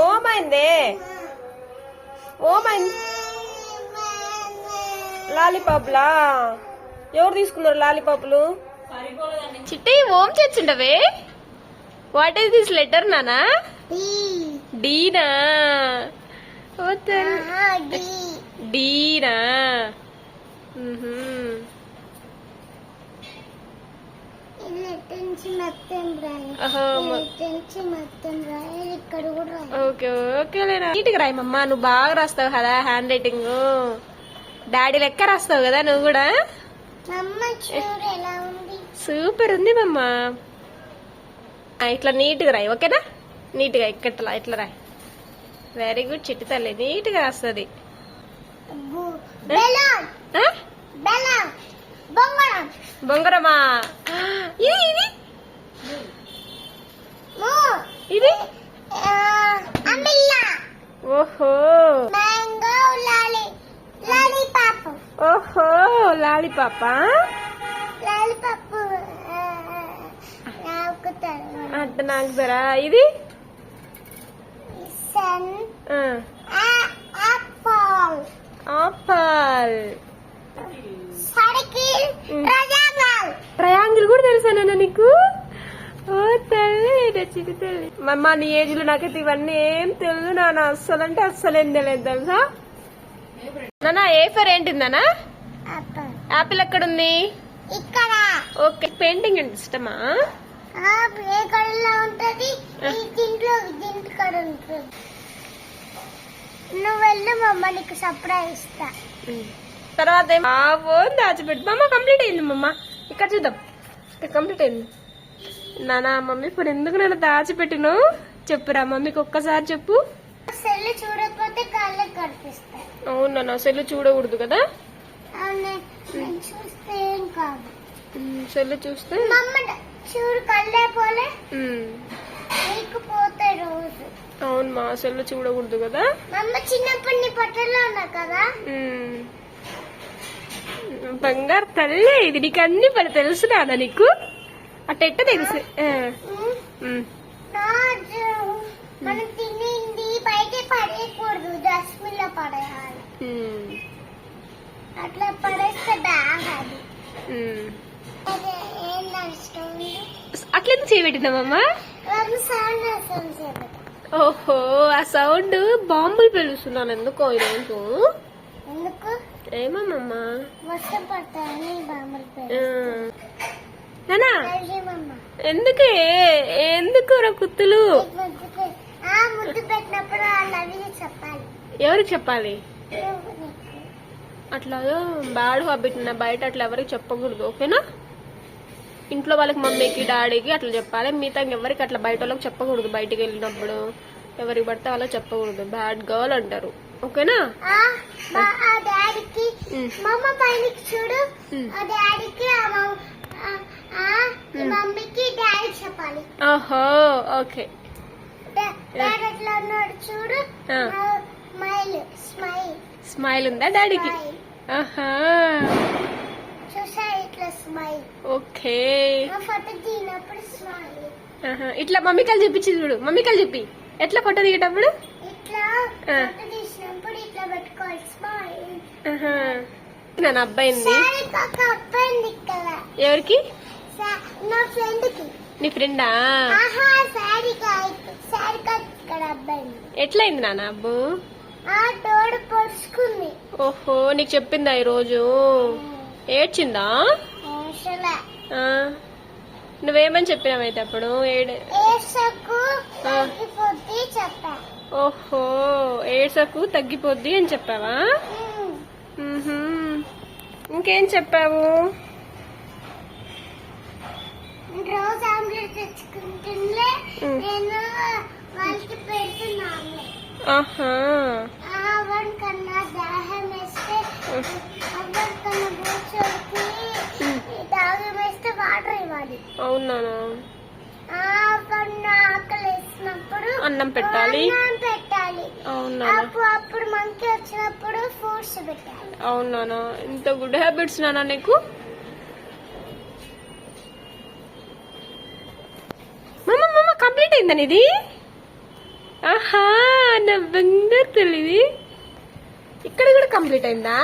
ఓమైందే ఓమైంది లాలీపాప్లా ఎవరు తీసుకున్నారు లాలీపాపులు? చిట్టి ఓం తెచ్చిండవే. వాట్ ఈస్ దిస్ లెటర్ నానా? డీనా? డీనా? ఓకే ఓకే లేనా, నీట్గా రాయి మమ్మ. నువ్వు బాగా రాస్తావు కదా హ్యాండ్ రైటింగ్. డాడీ లెక్క రాస్తావు కదా నువ్వు కూడా. సూపర్ ఉంది మమ్మ. ఇట్లా నీట్గా రాయి ఓకేనా. నీట్గా ఇట్లా ఇట్లా రాయి. వెరీ గుడ్ చిట్టి తల్లి, నీట్గా రాస్తుంది. బొంగరమా? ఇది ఇది ఇది ఓహో ఓహో లాలీపాపా? అంటే నాకు దరా ఇది ఆపల్. ట్రయాంగిల్ కూడా తెలుసా నాన్న నీకు? ఓ తల్లి చిటి తల్లి. మమ్మ నీ ఏజ్ లో నాకైతే ఇవన్నీ ఏం తెలుసు నాన్న. అస్సలు అంటే అస్సలు ఏం తెలియదు తెలుసా నాన్న. A for ఏంటిందనా? యాపిల్ ఎక్కడుంది? ఇక్కడ. ఓకే. పెయింటింగ్ అంటే ఇష్టమా? నువ్వు వెళ్ళు మమ్మ, నీకు సర్ప్రైజ్ ఇస్తా. తర్వాత దాచిపెట్టు మమ్మ. కంప్లీట్ అయింది మమ్మ. ఇక్కడ చూద్దాం. ఇక్కడ కంప్లీట్ అయింది నానా. మమ్మీ ఇప్పుడు ఎందుకు నన్ను దాచిపెట్టిను చెప్పురా మమ్మీకి ఒక్కసారి చెప్పు. సెల్ చూడకపోతే కళ్ళకి కనిపిస్తాయి. అవును నాన్న, సెల్ చూడకూడదు కదా. చూస్తే ఏం కాదు. సెల్ చూస్తే చూడు కళ్ళే పోలే పోతాయి రోజు. అవును మా, సెల్ చూడకూడదు కదా. మమ్మ చిన్నప్పటి నీ పట్టలో ఉన్నా కదా. బంగారు తల్లి, ఇది నీకు అన్ని పని తెలుసు నాన్న. నీకు అట్టెట్ట తెలుసు. మనం తినింది బయట పడేయకూడదు, డస్ట్బిన్ లో పడేయాలి. అట్లా పడేస్తే బాగాది. అట్లెందుకు చేయబెట్టినామమ్మా? ఓహో, ఆ సౌండ్ బాంబులు పెలుస్తున్నాను ఎందుకో ఈరోజు. ఏమమ్మా వర్షం పడతాయని బాంబులు. నానా ఎందుకు ఎందుకు కుత్తులు? ముద్దు పెట్టినప్పుడు చెప్పాలి. ఎవరికి చెప్పాలి? అట్లా బ్యాడ్ హ్యాబిట్ బయట అట్లా ఎవరికి చెప్పకూడదు ఓకేనా. ఇంట్లో వాళ్ళకి మమ్మీకి డాడీకి అట్లా చెప్పాలి. మిగతా ఎవరికి అట్లా బయట వాళ్ళకి చెప్పకూడదు. బయటికి వెళ్ళినప్పుడు ఎవరికి పడితే వాళ్ళకి చెప్పకూడదు. బ్యాడ్ గర్ల్ అంటారు ఓకేనా. చూడు డాడీకి మమ్మీకి డాడీ చెప్పాలి. ఓహో ఓకే. చూడు స్మైల్ ఉందా డాడీకి? ఆహా చూసా ఇట్లా స్మైల్. ఓకే. ఫోటో దిగినప్పుడు స్మైల్. ఇట్లా మమ్మీకలు చూపించి చూడు. మమ్మీకలు చెప్పి ఎట్లా ఫోటో దిగేటప్పుడు ఇట్లా ఫోటో తీసినప్పుడు ఇట్లా పెట్టుకోవాలి స్మైల్. నా అబ్బాయింది. అబ్బాయింది ఇక్కడ. ఎవరికి? నా ఫ్రెండ్ కి. నీ ఫ్రెండా? ఎట్లయింది నాన్న అబ్బు? తోడు పొడుచుకుంది. ఓహో, నీకు చెప్పిందా ఈరోజు? ఏడ్చిందా? నువ్వేమని చెప్పినావైతే అప్పుడు? ఓహో, ఏడ్సకు తగ్గిపోద్ది అని చెప్పావా? ఇంకేం చెప్పావు? రోజు ఆమ్లెట్ తెచ్చుకుంటుండే నేను వాళ్ళకి పెడుతున్నాను. కన్నా దాహం వేస్తే కన్నా కూర్చోకి దాహం వేస్తే వాటర్ ఇవ్వాలి. అవునా? ఆకలి వేసినప్పుడు అన్నం పెట్టాలి. అవునా? అప్పుడు మంకీ వచ్చినప్పుడు ఫ్రూట్స్ పెట్టాలి. అవునా? ఇంత గుడ్ హ్యాబిట్స్ నానా నీకు. కంప్లీట్ అయిందని ఇది ఆహా నా బంగారు తెలివి ఇక్కడ కూడా కంప్లీట్ అయిందా